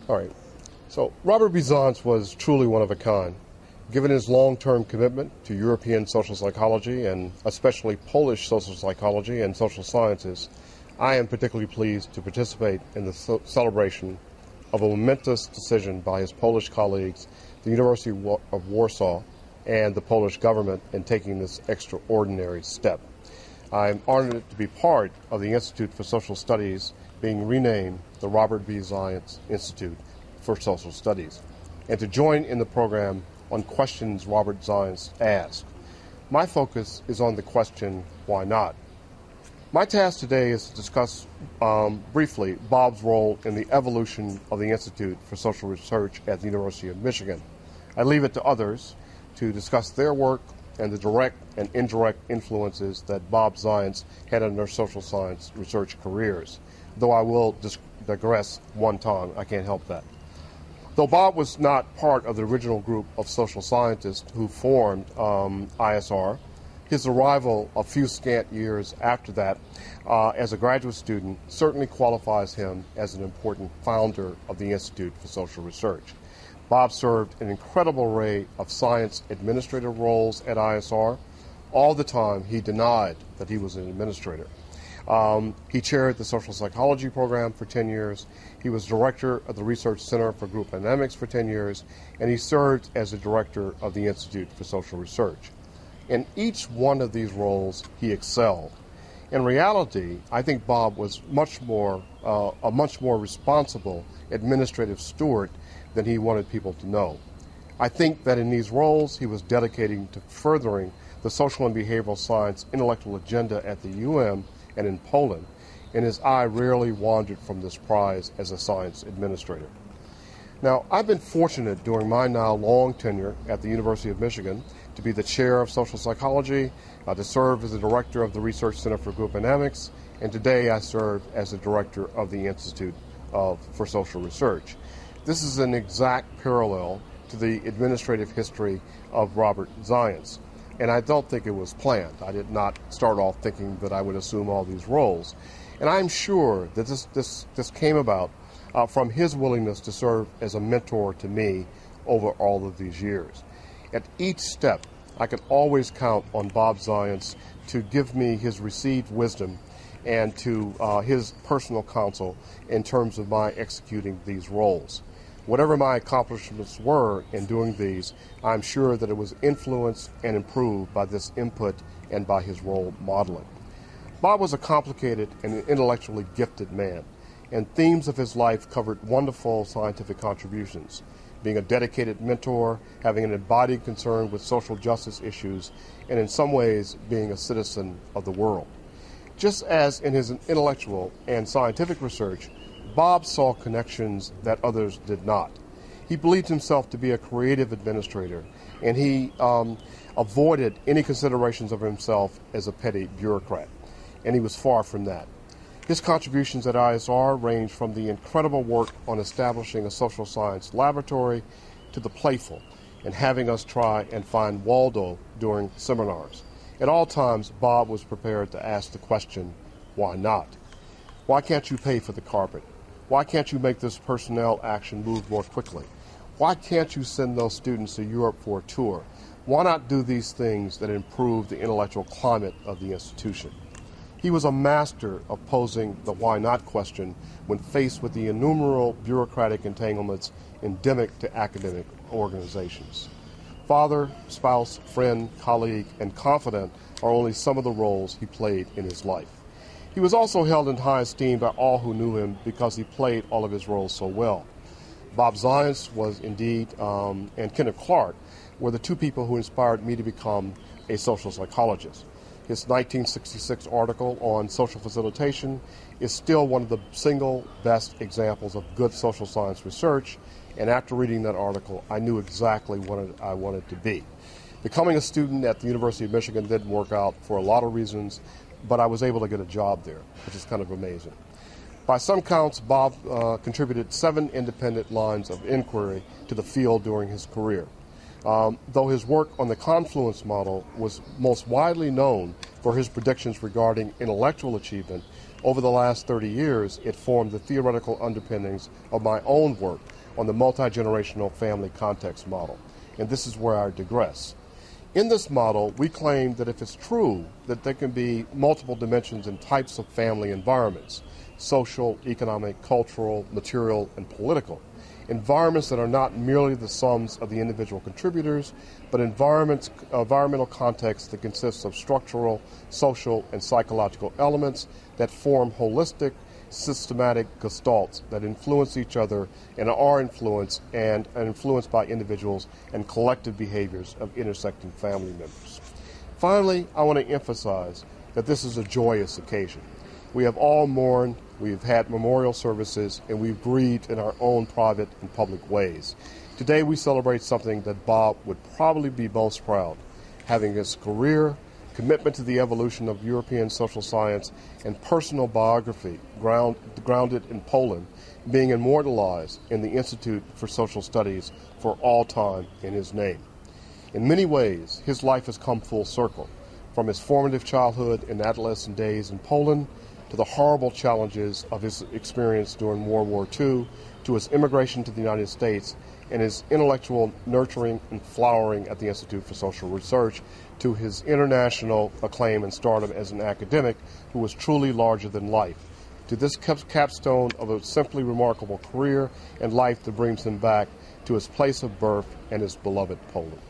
All right. So Robert B. Zajonc was truly one of a kind. Given his long-term commitment to European social psychology and especially Polish social psychology and social sciences, I am particularly pleased to participate in the celebration of a momentous decision by his Polish colleagues, the University of Warsaw, and the Polish government in taking this extraordinary step. I am honored to be part of the Institute for Social Studies being renamed the Robert B. Zajonc Institute for Social Studies, and to join in the program on questions Robert Zajonc asked. My focus is on the question, why not? My task today is to discuss briefly Bob's role in the evolution of the Institute for Social Research at the University of Michigan. I leave it to others to discuss their work and the direct and indirect influences that Bob Zajonc had on their social science research careers, though I will digress one time. I can't help that. Though Bob was not part of the original group of social scientists who formed ISR, his arrival a few scant years after that as a graduate student certainly qualifies him as an important founder of the Institute for Social Research. Bob served an incredible array of science administrative roles at ISR. All the time he denied that he was an administrator. He chaired the social psychology program for 10 years. He was director of the Research Center for Group Dynamics for 10 years, and he served as the director of the Institute for Social Research. In each one of these roles, he excelled. In reality, I think Bob was a much more responsible administrative steward than he wanted people to know. I think that in these roles, he was dedicating to furthering the social and behavioral science intellectual agenda at the UM and in Poland, and his eye rarely wandered from this prize as a science administrator. Now, I've been fortunate during my now long tenure at the University of Michigan to be the chair of social psychology, to serve as the director of the Research Center for Group Dynamics, and today I serve as the director of the Institute for Social Research. This is an exact parallel to the administrative history of Robert Zajonc. And I don't think it was planned. I did not start off thinking that I would assume all these roles. And I'm sure that this came about from his willingness to serve as a mentor to me over all of these years. At each step, I could always count on Bob Zajonc to give me his received wisdom and to his personal counsel in terms of my executing these roles. Whatever my accomplishments were in doing these, I'm sure that it was influenced and improved by this input and by his role modeling. Bob was a complicated and intellectually gifted man, and themes of his life covered wonderful scientific contributions, being a dedicated mentor, having an embodied concern with social justice issues, and in some ways being a citizen of the world. Just as in his intellectual and scientific research, Bob saw connections that others did not. He believed himself to be a creative administrator, and he avoided any considerations of himself as a petty bureaucrat, and he was far from that. His contributions at ISR range from the incredible work on establishing a social science laboratory to the playful and having us try and find Waldo during seminars. At all times, Bob was prepared to ask the question, why not? Why can't you pay for the carpet? Why can't you make this personnel action move more quickly? Why can't you send those students to Europe for a tour? Why not do these things that improve the intellectual climate of the institution? He was a master of posing the why not question when faced with the innumerable bureaucratic entanglements endemic to academic organizations. Father, spouse, friend, colleague, and confidant are only some of the roles he played in his life. He was also held in high esteem by all who knew him because he played all of his roles so well. Bob Zajonc was indeed, and Kenneth Clark were the two people who inspired me to become a social psychologist. His 1966 article on social facilitation is still one of the single best examples of good social science research, and after reading that article, I knew exactly what I wanted to be. Becoming a student at the University of Michigan didn't work out for a lot of reasons, but I was able to get a job there, which is kind of amazing. By some counts, Bob contributed 7 independent lines of inquiry to the field during his career. Though his work on the confluence model was most widely known for his predictions regarding intellectual achievement, Over the last 30 years, it formed the theoretical underpinnings of my own work on the multi-generational family context model. And this is where I digress. In this model, we claim that if it's true that there can be multiple dimensions and types of family environments, social, economic, cultural, material, and political, environments that are not merely the sums of the individual contributors, but environmental contexts that consist of structural, social, and psychological elements that form holistic, systematic gestalts that influence each other and are influenced by individuals and collective behaviors of intersecting family members. Finally, I want to emphasize that this is a joyous occasion. We have all mourned, we've had memorial services, and we've grieved in our own private and public ways. Today we celebrate something that Bob would probably be most proud, having his career, commitment to the evolution of European social science, and personal biography grounded in Poland being immortalized in the Institute for Social Studies for all time in his name. In many ways, his life has come full circle, from his formative childhood and adolescent days in Poland to the horrible challenges of his experience during World War II, to his immigration to the United States, and his intellectual nurturing and flowering at the Institute for Social Research, to his international acclaim and stardom as an academic who was truly larger than life, to this capstone of a simply remarkable career and life that brings him back to his place of birth and his beloved Poland.